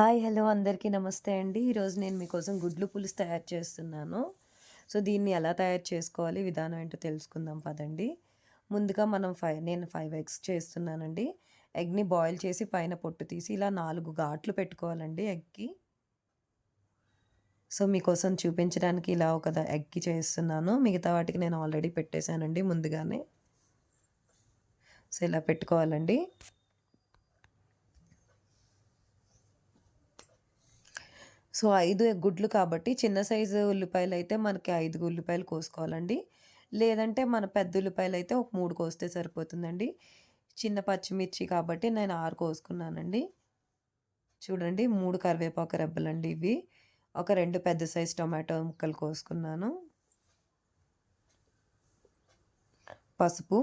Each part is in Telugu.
హాయ్! హలో! అందరికీ నమస్తే అండి. ఈరోజు నేను మీకోసం గుడ్లు పులుసు తయారు చేస్తున్నాను. సో, దీన్ని ఎలా తయారు చేసుకోవాలి, విధానం ఏంటో తెలుసుకుందాం పదండి. ముందుగా నేను 5 ఎగ్స్ చేస్తున్నానండి. ఎగ్‌ని బాయిల్ చేసి పైన పొట్టు తీసి ఇలా 4 ఘాట్లు పెట్టుకోవాలండి ఎగ్‌కి. సో, మీకోసం చూపించడానికి ఇలా ఒక ఎగ్‌కి చేస్తున్నాను. మిగతా వాటికి నేను ఆల్రెడీ పెట్టేసానండి ముందుగానే. సో, ఇలా పెట్టుకోవాలండి. సో, 5 గుడ్లు కాబట్టి చిన్న సైజు ఉల్లిపాయలైతే మనకి 5 ఉల్లిపాయలు కోసుకోవాలండి. లేదంటే మన పెద్ద ఉల్లిపాయలైతే ఒక 3 కోస్తే సరిపోతుందండి. చిన్న పచ్చిమిర్చి కాబట్టి నేను 6 కోసుకున్నానండి. చూడండి 3 కరివేపాకు రెబ్బలండి ఇవి. ఒక 2 పెద్ద సైజు టొమాటో ముక్కలు కోసుకున్నాను. పసుపు,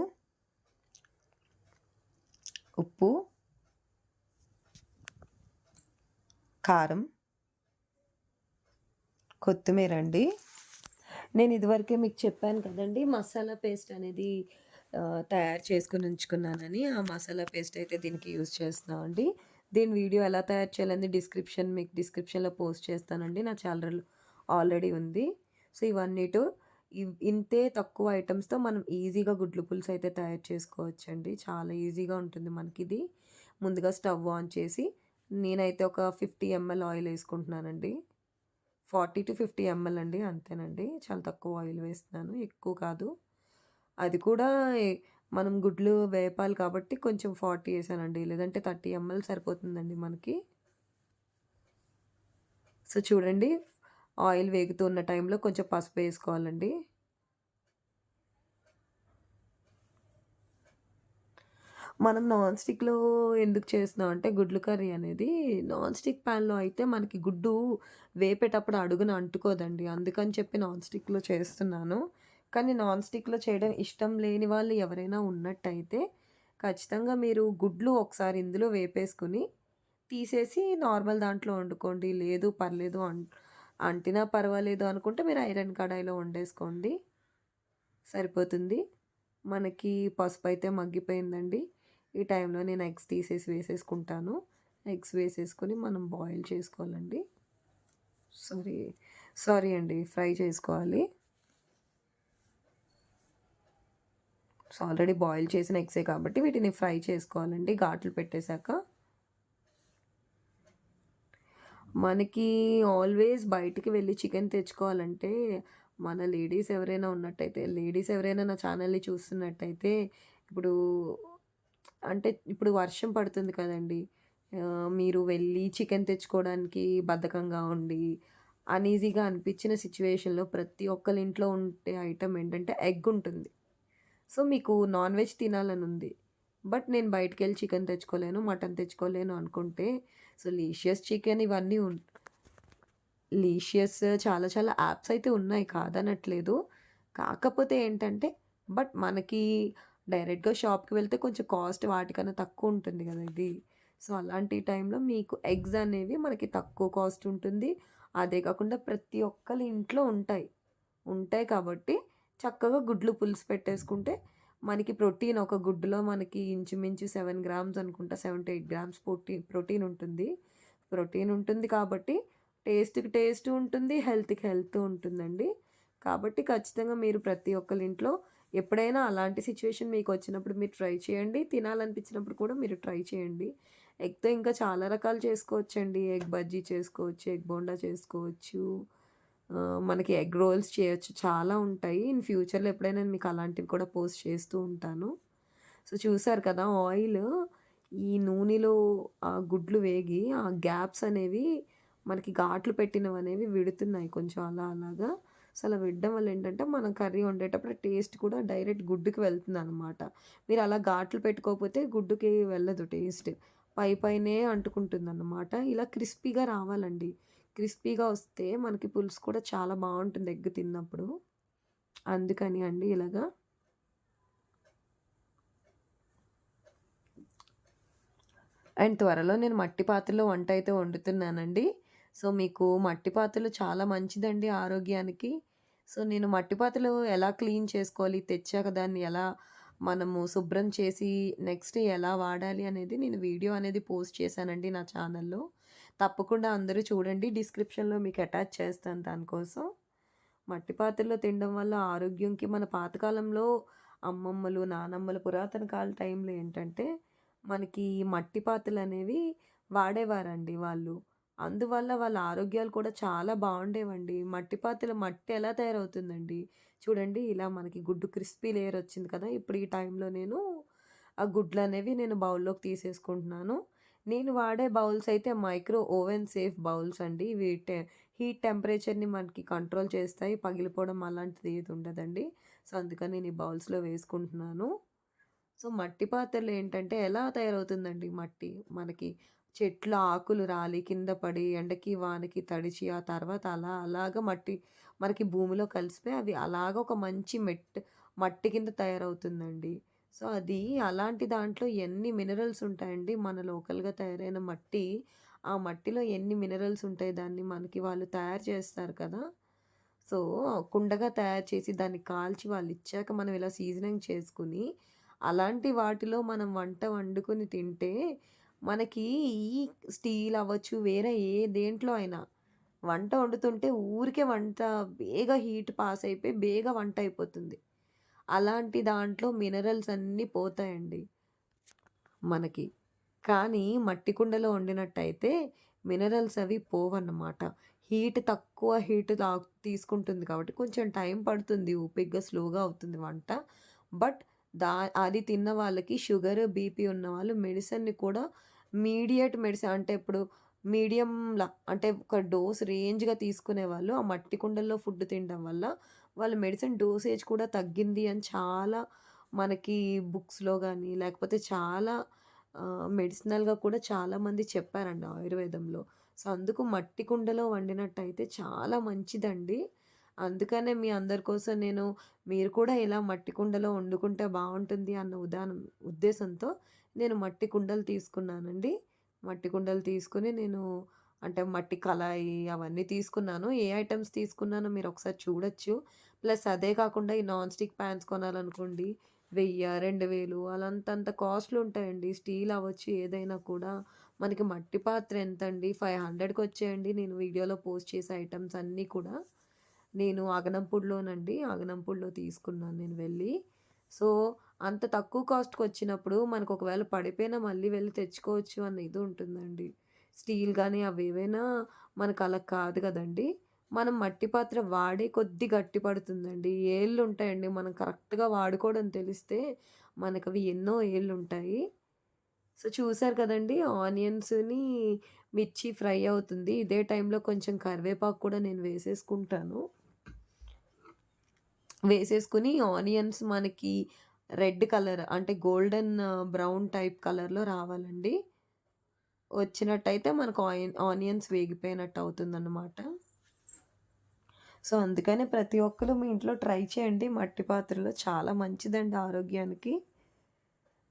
ఉప్పు, కారం, కొత్తిమీరండి. నేను ఇదివరకే మీకు చెప్పాను కదండీ! మసాలా పేస్ట్ అనేది తయారు చేసుకొని ఉంచుకున్నానని. ఆ మసాలా పేస్ట్ అయితే దీనికి యూజ్ చేస్తున్నామండి. దీని వీడియో ఎలా తయారు చేయాలని మీకు డిస్క్రిప్షన్‌లో పోస్ట్ చేస్తానండి. నా ఛానల్ ఆల్రెడీ ఉంది. సో, ఇంతే తక్కువ ఐటెమ్స్‌తో మనం ఈజీగా గుడ్లు పులుసు అయితే తయారు చేసుకోవచ్చండి. చాలా ఈజీగా ఉంటుంది మనకిది. ముందుగా స్టవ్ ఆన్ చేసి నేనైతే ఒక 50 ఎంఎల్ ఆయిల్ ఏసుకుంటున్నానండి. 40-50 ఎంఎల్ అండి. అంతేనండి. చాలా తక్కువ ఆయిల్ వేస్తున్నాను. ఎక్కువ కాదు. అది కూడా ఎ మనం గుడ్లు వేపాలి కాబట్టి కొంచెం 40 ఏసానండి. లేదంటే 30 ఎంఎల్ సరిపోతుందండి మనకి. సో, చూడండి ఆయిల్ వేగుతూ ఉన్న టైంలో కొంచెం పసుపేసుకోవాలండి. మనం నాన్ స్టిక్‌లో ఎందుకు చేస్తున్నాం అంటే గుడ్లు కర్రీ అనేది నాన్ స్టిక్ ప్యాన్‌లో అయితే మనకి గుడ్డు వేపేటప్పుడు అడుగున అంటుకోదండి. అందుకని చెప్పి నాన్ స్టిక్‌లో చేస్తున్నాను. కానీ నాన్ స్టిక్‌లో చేయడం ఇష్టం లేని వాళ్ళు ఎవరైనా ఉన్నట్టయితే ఖచ్చితంగా మీరు గుడ్లు ఒకసారి ఇందులో వేపేసుకొని తీసేసి నార్మల్ దాంట్లో వండుకోండి. లేదు పర్లేదు అంటినా పర్వాలేదు అనుకుంటే మీరు ఐరన్ కడాయిలో వండేసుకోండి. సరిపోతుంది. మనకి పసుపయితే మగ్గిపోయిందండి. ఈ టైంలో నేను ఎగ్స్ తీసేసి వేసేసుకుంటాను. ఎగ్స్ వేసేసుకొని మనం బాయిల్ చేసుకోవాలండి. సారీ, సారీ అండి. ఫ్రై చేసుకోవాలి. సో, ఆల్రెడీ బాయిల్ చేసిన ఎగ్సే కాబట్టి వీటిని ఫ్రై చేసుకోవాలండి ఘాట్లు పెట్టేశాక. మనకి ఆల్వేస్ బయటికి వెళ్లి చికెన్ తెచ్చుకోవాలంటే, మన లేడీస్ ఎవరైనా నా ఛానల్‌ని చూస్తున్నట్టయితే, ఇప్పుడు ఇప్పుడు వర్షం పడుతుంది కదండీ! మీరు వెళ్లి చికెన్ తెచ్చుకోవడానికి బద్ధకంగా ఉండి, అన్‌ఈజీగా అనిపించిన సిట్యుయేషన్‌లో ప్రతి ఒక్కళ్ళ ఇంట్లో ఉండే ఐటెమ్ ఏంటంటే ఎగ్ ఉంటుంది. సో, మీకు నాన్ వెజ్ తినాలనుంది. బట్ నేను బయటికెళ్ళి చికెన్ తెచ్చుకోలేను, మటన్ తెచ్చుకోలేను అనుకుంటే, సో, లీషియస్ చాలా చాలా యాప్స్ అయితే ఉన్నాయి కాదనట్లేదు. కాకపోతే ఏంటంటే, బట్ మనకి డైరెక్ట్‌గా షాప్‌కి వెళ్తే కొంచెం కాస్ట్ వాటికన్నా తక్కువుంటుంది గదా! ఇది. సో, అలాంటి టైంలో మీకు ఎగ్స్ అనేవి మనకి తక్కువ కాస్ట్ ఉంటుంది. అదే కాకుండా ప్రతి ఒక్కళ్ళ ఇంట్లో ఉంటాయి. ఉంటాయి కాబట్టి చక్కగా గుడ్లు పులుసు పెట్టేసుకుంటే మనకి ప్రోటీన్ ఒక గుడ్డులో మనకి ఇంచుమించు 7 గ్రామ్స్ అనుకుంటా. 7-8 గ్రామ్స్ ప్రోటీన్ ఉంటుంది. ప్రోటీన్ ఉంటుంది కాబట్టి టేస్ట్‌కి టేస్ట్ ఉంటుంది. హెల్త్‌కి హెల్త్ ఉంటుందండి. కాబట్టి ఖచ్చితంగా మీరు ప్రతి ఒక్కళ్ళ ఇంట్లో ఎప్పుడైనా అలాంటి సిట్యుయేషన్ మీకొచ్చినప్పుడు మీరు ట్రై చేయండి. తినాలనిపించినప్పుడు కూడా మీరు ట్రై చేయండి. ఎగ్‌తో ఇంకా చాలా రకాలు చేసుకోవచ్చండి. ఎగ్ బజ్జీ చేసుకోవచ్చు. ఎగ్ బోండా చేసుకోవచ్చు. మనకి ఎగ్ రోల్స్ చేయొచ్చు. చాలా ఉంటాయి. ఇన్ ఫ్యూచర్‌లో ఎప్పుడైనా నేను మీకు అలాంటివి కూడా పోస్ట్ చేస్తూ ఉంటాను. సో, చూసారు కదా! ఈ నూనెలో ఆ గుడ్లు వేగి ఆ గ్యాప్స్ అనేవి మనకి ఘాట్లు పెట్టినవనేవి విడుతున్నాయి కొంచెం అలా అలాగా. సో, అలా విడడం వల్ల ఏంటంటే మనం కర్రీ వండేటప్పుడు టేస్ట్ కూడా డైరెక్ట్ గుడ్డుకి వెళ్తుందనమాట. మీరు అలా ఘాట్లు పెట్టుకోకపోతే గుడ్డుకి వెళ్ళదు టేస్ట్. పైనే అంటుకుంటుందన్నమాట. ఇలా క్రిస్పీగా రావాలండి. క్రిస్పీగా వస్తే మనకి పులుసు కూడా చాలా బావుంటుంది ఎగ్ తిన్నప్పుడు. అందుకని అండి ఇలాగా. అండ్ త్వరలో నేను మట్టి పాత్రలో వంటయితే వండుతున్నానండి. సో, మీకు మట్టి పాత్రలు చాలా మంచిదండి ఆరోగ్యానికి. సో, నేను మట్టి పాత్రలు ఎలా క్లీన్ చేసుకోవాలి, తెచ్చాక దాన్ని ఎలా మనము శుభ్రం చేసి నెక్స్ట్ ఎలా వాడాలి అనేది నేను వీడియో అనేది పోస్ట్ చేశానండి నా ఛానల్‌లో. తప్పకుండా అందరూ చూడండి. డిస్క్రిప్షన్‌లో మీకు అటాచ్ చేస్తాను దానికోసం. మట్టి పాత్రలో తినడం వల్ల ఆరోగ్యంకి మన పాతకాలంలో అమ్మమ్మలు, నానమ్మలు పురాతన కాల టైంలో ఏంటంటే, మనకి ఈ మట్టి పాత్రలనేవి వాడేవారండి వాళ్ళు. అందువల్ల వాళ్ళ ఆరోగ్యాలు కూడా చాలా బావుండేవండి. మట్టి పాత్రలు మట్టి ఎలా తయారవుతుందండి, చూడండి ఇలా మనకి గుడ్డు క్రిస్పీ లేయర్ వచ్చింది కదా! ఇప్పుడు ఈ టైంలో నేను ఆ గుడ్లనేవి నేను బౌల్‌లోకి తీసేసుకుంటున్నాను. నేను వాడే బౌల్స్ అయితే మైక్రో ఓవెన్ సేఫ్ బౌల్స్ అండి. ఇవి హీట్ టెంపరేచర్‌ని మనకి కంట్రోల్ చేస్తాయి. పగిలిపోవడం అలాంటిది ఏది ఉండదండి. సో, అందుకని నేను ఈ బౌల్స్‌లో వేసుకుంటున్నాను. సో, మట్టి పాత్రలు ఏంటంటే ఎలా తయారవుతుందండి మట్టి, మనకి చెట్ల ఆకులు రాలి కింద పడి ఎండకి, వానకి తడిచి ఆ తర్వాత అలాగా మట్టి మనకి భూమిలో కలిసిపోయి అవి అలాగా ఒక మంచి మట్టి కింద తయారవుతుందండి. సో, అది అలాంటి దాంట్లో ఎన్ని మినరల్స్ ఉంటాయండి. మన లోకల్‌గా తయారైన మట్టి, ఆ మట్టిలో ఎన్ని మినరల్స్ ఉంటాయి. దాన్ని మనకి వాళ్ళు తయారు చేస్తారు కదా! సో, కుండగా తయారు చేసి దాన్ని కాల్చి వాళ్ళిచ్చాక మనం ఇలా సీజనింగ్ చేసుకొని, అలాంటి వాటిలో మనం వంట వండుకొని తింటే, మనకి ఈ స్టీల్ అవ్వచ్చు, వేరే దేంట్లో అయినా వంట వండుతుంటే ఊరికే వంట బేగా హీట్ పాస్ అయిపోయి బేగా వంట అయిపోతుంది. అలాంటి దాంట్లో మినరల్స్ అన్నీ పోతాయండి మనకి. కానీ మట్టి కుండలో వండినట్టయితే మినరల్స్ అవి పోవన్నమాట. హీట్ తీసుకుంటుంది కాబట్టి కొంచెం టైం పడుతుంది. ఓపికగా స్లోగా అవుతుంది వంట. బట్ దా అది తిన్న వాళ్ళకి షుగర్, బీపీ ఉన్నవాళ్ళు మెడిసిన్‌ని కూడా మెడిసిన్ అంటే ఇప్పుడు మీడియంలా అంటే ఒక డోస్ రేంజ్‌గా తీసుకునేవాళ్ళు ఆ మట్టి కుండల్లో ఫుడ్ తినడం వల్ల వాళ్ళ మెడిసిన్ డోసేజ్ కూడా తగ్గింది అని చాలా మనకి బుక్స్‌లో గాని లేకపోతే చాలా మెడిసినల్‌గా కూడా చాలామంది చెప్పారండి ఆయుర్వేదంలో. సో, అందుకు మట్టి కుండలో వండినట్టయితే చాలా మంచిదండి. అందుకనే మీ అందరి కోసం మీరు కూడా ఇలా మట్టి కుండలో వండుకుంటే బావుంటుంది అన్న ఉద్దేశంతో నేను మట్టి కుండలు తీసుకున్నానండి. మట్టి కుండలు తీసుకొని అంటే మట్టి కళాయి అవన్నీ తీసుకున్నాను. ఏ ఐటెమ్స్ తీసుకున్నానో మీరొకసారి చూడొచ్చు. ప్లస్ అదే కాకుండా ఈ నాన్ స్టిక్ పాన్స్ కొనాలనుకోండి 1000, 2000 అంతంత కాస్ట్‌లుంటాయండి. స్టీల్ అవ్వచ్చు ఏదైనా కూడా. మనకి మట్టి పాత్ర ఎంతండి 500కి వచ్చాయండి. నేను వీడియోలో పోస్ట్ చేసే ఐటెమ్స్ అన్నీ కూడా. నేను అగనంపూడిలో తీసుకున్నాను నేను వెళ్ళి. సో, అంత తక్కువ కాస్ట్‌కొచ్చినప్పుడు మనకు ఒకవేళ పడిపోయినా మళ్ళీ వెళ్లి తెచ్చుకోవచ్చు అన్న ఇది ఉంటుందండి. స్టీల్ గానీ అవేవైనా మనకలా కాదు గదండీ! మనం మట్టి పాత్ర వాడే కొద్దీ గట్టి పడుతుందండి. ఏళ్లుంటాయండి. మనం కరెక్ట్‌గా వాడుకోవడం తెలిస్తే మనకవి ఎన్నో ఏళ్లుంటాయి. సో, చూసారు కదండీ! మిర్చి ఫ్రై అవుతుంది. ఇదే టైంలో కొంచెం కరివేపాకు కూడా నేను వేసేసుకుంటాను. వేసేసుకొని ఆనియన్స్ మనకి రెడ్ కలర్ అంటే గోల్డెన్ బ్రౌన్ టైప్ కలర్‌లో రావాలండి. వచ్చినట్టయితే మనకు ఆనియన్స్ వేగిపోయినట్టు అవుతుందన్నమాట. సో, అందుకనే ప్రతి ఒక్కళ్ళు మీ ఇంట్లో ట్రై చేయండి. మట్టి పాత్రలో చాలా మంచిదండి ఆరోగ్యానికి.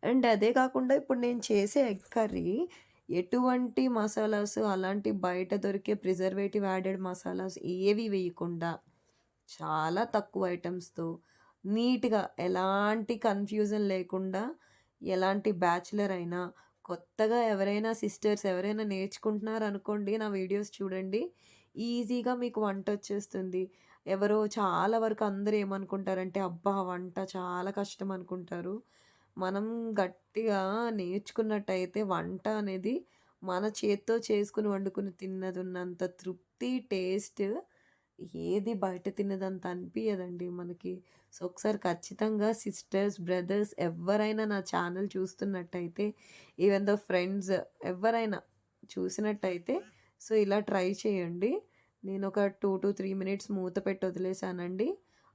అండ్ అదే కాకుండా ఇప్పుడు నేను చేసే ఎగ్ కర్రీ ఎటువంటి మసాలాస్ అలాంటి బయట దొరికే ప్రిజర్వేటివ్ యాడెడ్ మసాలాస్ ఏవి వేయకుండా చాలా తక్కువ ఐటెమ్స్‌తో నీట్‌గా ఎలాంటి కన్‌ఫ్యూజన్ లేకుండా ఎలాంటి బ్యాచిలర్ అయినా, కొత్తగా ఎవరైనా సిస్టర్స్ ఎవరైనా నేర్చుకుంటున్నారనుకోండి నా వీడియోస్ చూడండి. ఈజీగా మీకు వంటొచ్చేస్తుంది. చాలా వరకు అందరూ ఏమనుకుంటారంటే, అబ్బా! వంట చాలా కష్టం అనుకుంటారు. మనం గట్టిగా నేర్చుకున్నట్టయితే వంట అనేది మన చేత్తో చేసుకొని వండుకొని తిన్నదున్నంత తృప్తి, టేస్ట్ ఏది బయట తిన్నదంత అనిపియదండి మనకి. సో, ఒకసారి ఖచ్చితంగా సిస్టర్స్, బ్రదర్స్ ఎవ్వరైనా నా ఛానల్ చూస్తున్నట్టయితే, ఈవెన్ ద ఫ్రెండ్స్ ఎవ్వరైనా చూసినట్టయితే సో, ఇలా ట్రై చేయండి. నేనొక 2-3 మినిట్స్ మూత పెట్టి వదిలేసానండి.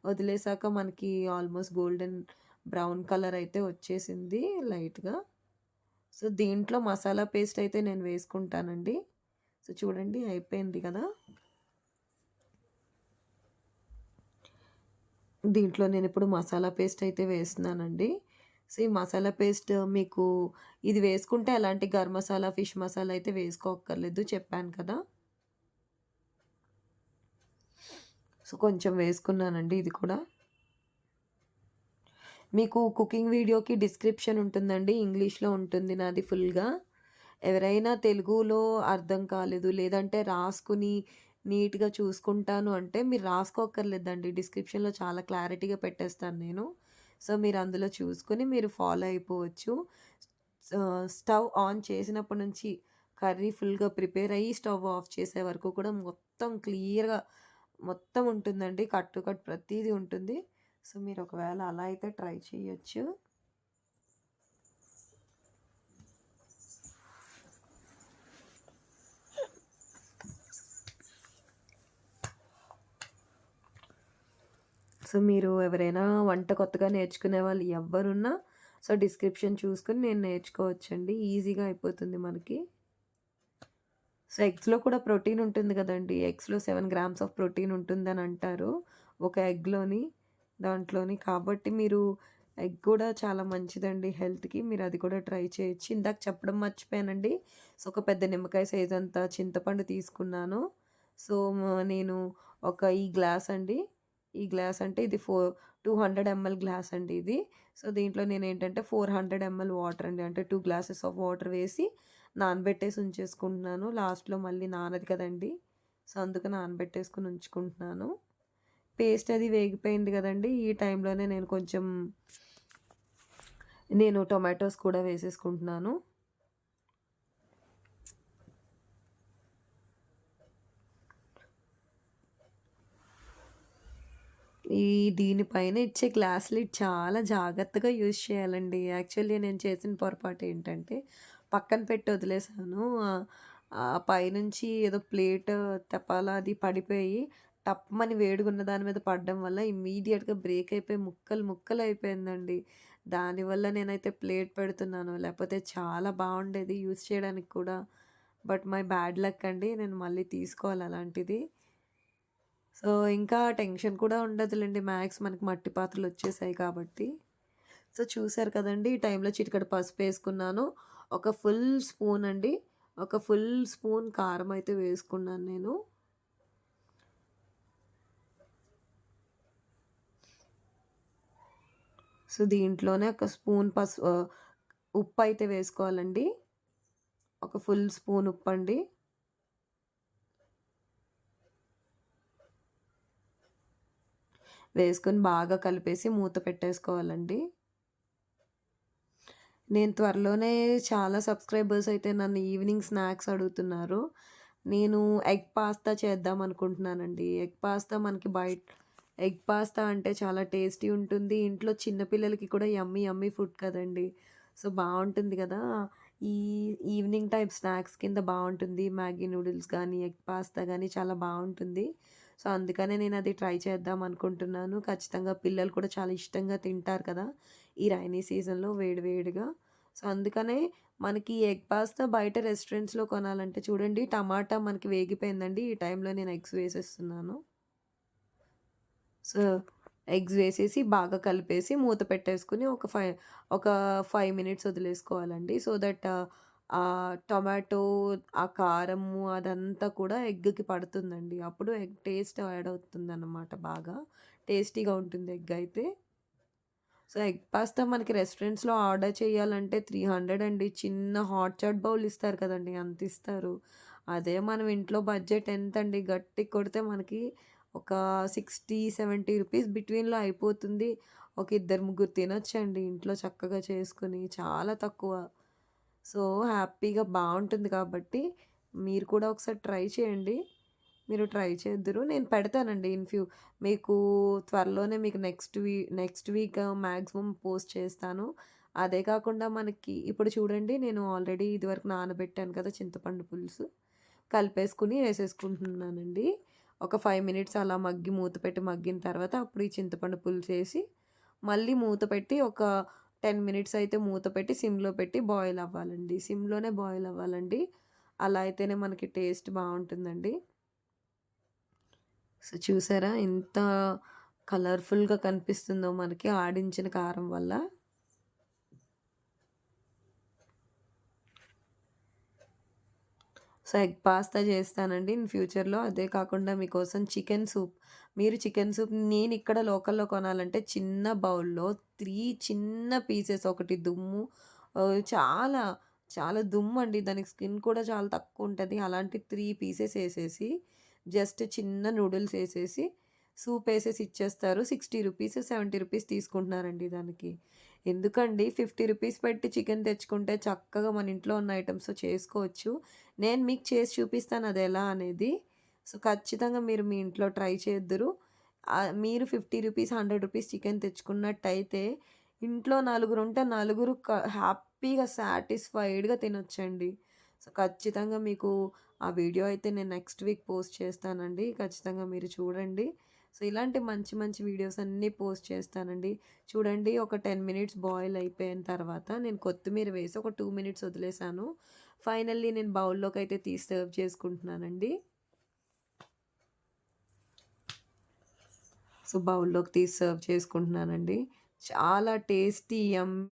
వదిలేసాక మనకి ఆల్మోస్ట్ గోల్డెన్ బ్రౌన్ కలర్ అయితే వచ్చేసింది లైట్‌గా. సో, దీంట్లో మసాలా పేస్ట్ అయితే నేను వేసుకుంటానండి. సో, చూడండి అయిపోయింది కదా! దీంట్లో నేనిప్పుడు మసాలా పేస్ట్ అయితే వేస్తున్నానండి. సో, ఈ మసాలా పేస్ట్ మీకు ఇది వేసుకుంటే ఎలాంటి గరం మసాలా, ఫిష్ మసాలా అయితే వేసుకోక్కర్లేదు చెప్పాను కదా! సో, కొంచెం వేసుకున్నానండి ఇది కూడా. మీకు కుకింగ్ వీడియోకి డిస్క్రిప్షన్ ఉంటుందండి. ఇంగ్లీష్‌లో ఉంటుంది నాది ఫుల్‌గా. ఎవరైనా తెలుగులో అర్థం కాలేదు, లేదంటే రాసుకొని నీట్‌గా చూసుకుంటాను అంటే మీరు రాసుకోక్కర్లేదండి. డిస్క్రిప్షన్‌లో చాలా క్లారిటీగా పెట్టేస్తాను నేను. సో, మీరు అందులో చూసుకొని మీరు ఫాలో అయిపోవచ్చు. స్టవ్ ఆన్ చేసినప్పటి నుంచి కర్రీ ఫుల్‌గా ప్రిపేర్ అయ్యి స్టవ్ ఆఫ్ చేసే వరకు కూడా మొత్తం క్లియర్‌గా మొత్తం ఉంటుందండి. కట్ టు కట్ ప్రతీదీ ఉంటుంది. సో, మీరు ఒకవేళ అలా అయితే ట్రై చేయొచ్చు. సో, మీరు ఎవరైనా వంట కొత్తగా నేర్చుకునే వాళ్ళు ఎవ్వరున్నా సో, డిస్క్రిప్షన్ చూసుకొని నేను నేర్చుకోవచ్చండి. ఈజీగా అయిపోతుంది మనకి. సో, ఎగ్స్‌లో కూడా ప్రోటీన్ ఉంటుంది గదండీ! ఎగ్స్‌లో 7 గ్రామ్స్ ఆఫ్ ప్రోటీన్ ఉంటుందని అంటారు. ఒక ఎగ్‌లోని, దాంట్లోని. కాబట్టి మీరు ఎగ్ కూడా చాలా మంచిదండి హెల్త్‌కి. మీరు అది కూడా ట్రై చేయొచ్చు. ఇందాక చెప్పడం మర్చిపోయానండి. సో, ఒక పెద్ద నిమ్మకాయ సైజ్ అంత చింతపండు తీసుకున్నాను. సో, నేను ఒక ఈ గ్లాస్ అండి. ఈ గ్లాస్ అంటే ఇది 200 ఎంఎల్ గ్లాస్ అండి ఇది. సో, దీంట్లో నేనేంటంటే 400 ఎంఎల్ వాటర్ అండి. అంటే 2 గ్లాసెస్ ఆఫ్ వాటర్ వేసి నానబెట్టేసి ఉంచేసుకుంటున్నాను. లాస్ట్‌లో మళ్ళీ నానదు కదండీ! సో, అందుకు నానబెట్టేసుకొని ఉంచుకుంటున్నాను. పేస్ట్ అది వేగిపోయింది గదండీ! ఈ టైంలోనే నేను టొమాటోస్ కూడా వేసేసుకుంటున్నాను. ఈ దీని పైన ఇచ్చే గ్లాస్ లిడ్ చాలా జాగ్రత్తగా యూజ్ చేయాలండి. యాక్చువల్లీ నేను చేసిన పొరపాటేంటంటే, పక్కన పెట్టి వదిలేసాను. పైనుంచి ఏదో ప్లేట్ తపాలా అది పడిపోయి, టప్‌మని వేడిగున్న దాని మీద పడడం వల్ల ఇమ్మీడియేట్‌గా బ్రేక్ అయిపోయి ముక్కలు ముక్కలయిపోయిందండి. దానివల్ల నేనైతే ప్లేట్ పెడుతున్నాను. లేపోతే చాలా బావుండేది యూజ్ చేయడానికి కూడా. బట్ మై బ్యాడ్ లక్ అండి. నేను మళ్ళీ తీసుకోవాలి అలాంటిది. సో, ఇంకా టెన్షన్ కూడా ఉండదులెండి. మ్యాక్స్ మనకి మట్టి పాత్రలొచ్చేసాయి కాబట్టి. సో, చూసారు కదండీ! ఈ టైంలో చిటికెడు పసుపేసుకున్నాను. ఒక ఫుల్ స్పూన్ అండి. ఒక ఫుల్ స్పూన్ కారమయితే వేసుకున్నాను నేను. సో, దీంట్లోనే ఒక స్పూన్ ఉప్పయితే వేసుకోవాలండి. ఒక ఫుల్ స్పూన్ ఉప్పండి. వేసుకొని బాగా కలిపేసి మూత పెట్టేసుకోవాలండి. నేను త్వరలోనే చాలా సబ్స్క్రైబర్స్ అయితే నన్ను ఈవినింగ్ స్నాక్స్ అడుగుతున్నారు. నేను ఎగ్ పాస్తా చేద్దామనుకుంటున్నానండి. ఎగ్ పాస్తా అంటే చాలా టేస్టీ ఉంటుంది. ఇంట్లో చిన్న పిల్లలకి కూడా యమ్మీ యమ్మీ ఫుడ్ కదండీ! సో, బావుంటుంది గదా! ఈ ఈవినింగ్ టైమ్ స్నాక్స్ కింద బావుంటుంది. మ్యాగీ నూడిల్స్ గానీ, ఎగ్ పాస్తా గానీ చాలా బావుంటుంది. సో, అందుకనే నేనది ట్రై చేద్దామనుకుంటున్నాను. ఖచ్చితంగా పిల్లలు కూడా చాలా ఇష్టంగా తింటారు కదా! ఈ రైనీ సీజన్‌లో వేడి వేడిగా. సో, అందుకనే మనకి ఎగ్ పాస్తా బయట రెస్టారెంట్స్‌లో కొనాలంటే చూడండి టమాటా మనకి వేగిపోయిందండి. ఈ టైంలో నేను ఎగ్స్ వేసేస్తున్నాను. సో, ఎగ్స్ వేసేసి బాగా కలిపేసి మూత పెట్టేసుకొని ఒక 5 మినిట్స్ వదిలేసుకోవాలండి. సో దట్ టొమాటో, ఆ కారము అదంతా కూడా ఎగ్‌కి పడుతుందండి. అప్పుడు ఎగ్ టేస్ట్ యాడ్ అవుతుందనమాట బాగా. టేస్టీగా ఉంటుంది ఎగ్ అయితే. సో, ఎగ్ పాస్తా మనకి రెస్టారెంట్స్‌లో ఆర్డర్ చేయాలంటే 300 అండి. చిన్న హాట్ చాట్ బౌల్ ఇస్తారు కదండీ! అంతిస్తారు. అదే మనం ఇంట్లో బడ్జెట్ ఎంతండి గట్టిగా కొడితే మనకి ఒక 60, 70 రూపీస్ బిట్వీన్‌లో అయిపోతుంది. ఒక ఇద్దరు, ముగ్గురు తినొచ్చండి ఇంట్లో చక్కగా చేసుకొని. చాలా తక్కువ. సో, హ్యాపీగా బావుంటుంది కాబట్టి మీరు కూడా ఒకసారి ట్రై చేయండి. మీరు ట్రై చేద్దురు. నేను పెడతానండి మీకు త్వరలోనే మీకు నెక్స్ట్ వీక్ మాక్సిమం పోస్ట్ చేస్తాను. అదే కాకుండా మనకి ఇప్పుడు చూడండి నేను ఆల్రెడీ ఇదివరకు నానబెట్టాను కదా చింతపండు పులుసు. కలిపేసుకొని ఏసేసుకుంటున్నానండి. ఒక 5 మినిట్స్ అలా మూత పెట్టి మగ్గిన తర్వాత అప్పుడు ఈ చింతపండు పులుసేసి, మళ్ళీ మూత పెట్టి ఒక 10 మినిట్స్ అయితే మూత పెట్టి సిమ్‌లో పెట్టి బాయిల్ అవ్వాలండి. సిమ్‌లోనే బాయిల్ అవ్వాలండి. అలా అయితేనే మనకి టేస్ట్ బావుంటుందండి. సో, చూసారా ఎంత కలర్‌ఫుల్‌గా కనిపిస్తుందో మనకి ఆడించిన కారం వల్ల. సో, ఎగ్ పాస్తా చేస్తానండి ఇన్ ఫ్యూచర్‌లో. అదే కాకుండా మీకోసం చికెన్ సూప్. మీరు చికెన్ సూప్ నేనిక్కడ లోకల్‌లో కొనాలంటే చిన్న బౌల్‌లో 3 చిన్న పీసెస్ ఒకటి దుమ్ము చాలా, చాలా దుమ్మండి. దానికి స్కిన్ కూడా చాలా తక్కువుంటది. అలాంటి 3 పీసెస్ ఏసేసి, జస్ట్ చిన్న నూడిల్స్ ఏసేసి, సూప్ ఏసేసి ఇచ్చేస్తారు. రూ. 60, రూ. 70 తీసుకుంటున్నారండి దానికి. ఎందుకండి 50 రూపీస్ పెట్టి చికెన్ తెచ్చుకుంటే చక్కగా మన ఇంట్లో ఉన్న ఐటెమ్స్‌తో చేసుకోవచ్చు. నేను మీకు చేసి చూపిస్తాను అదెలా అనేది. సో, ఖచ్చితంగా మీరు మీ ఇంట్లో ట్రై చేద్దురు. మీరు రూ. 50, రూ. 100 చికెన్ తెచ్చుకున్నట్టయితే ఇంట్లో నలుగురుంటే నలుగురు హ్యాపీగా సాటిస్ఫైడ్‌గా తినొచ్చండి. సో, ఖచ్చితంగా మీకు ఆ వీడియో అయితే నేను నెక్స్ట్ వీక్ పోస్ట్ చేస్తానండి. ఖచ్చితంగా మీరు చూడండి. సో, ఇలాంటి మంచి మంచి వీడియోస్ అన్నీ పోస్ట్ చేస్తానండి. చూడండి ఒక 10 మినిట్స్ బాయిల్ అయిపోయిన తర్వాత నేను కొత్తిమీర వేసి ఒక 2 మినిట్స్ వదిలేసాను. ఫైనల్లీ నేను బౌల్‌లోకైతే తీసి సర్వ్ చేసుకుంటున్నానండి. సో, బౌల్‌లోకి తీసి సర్వ్ చేసుకుంటున్నానండి. చాలా టేస్టీ యమ్మీ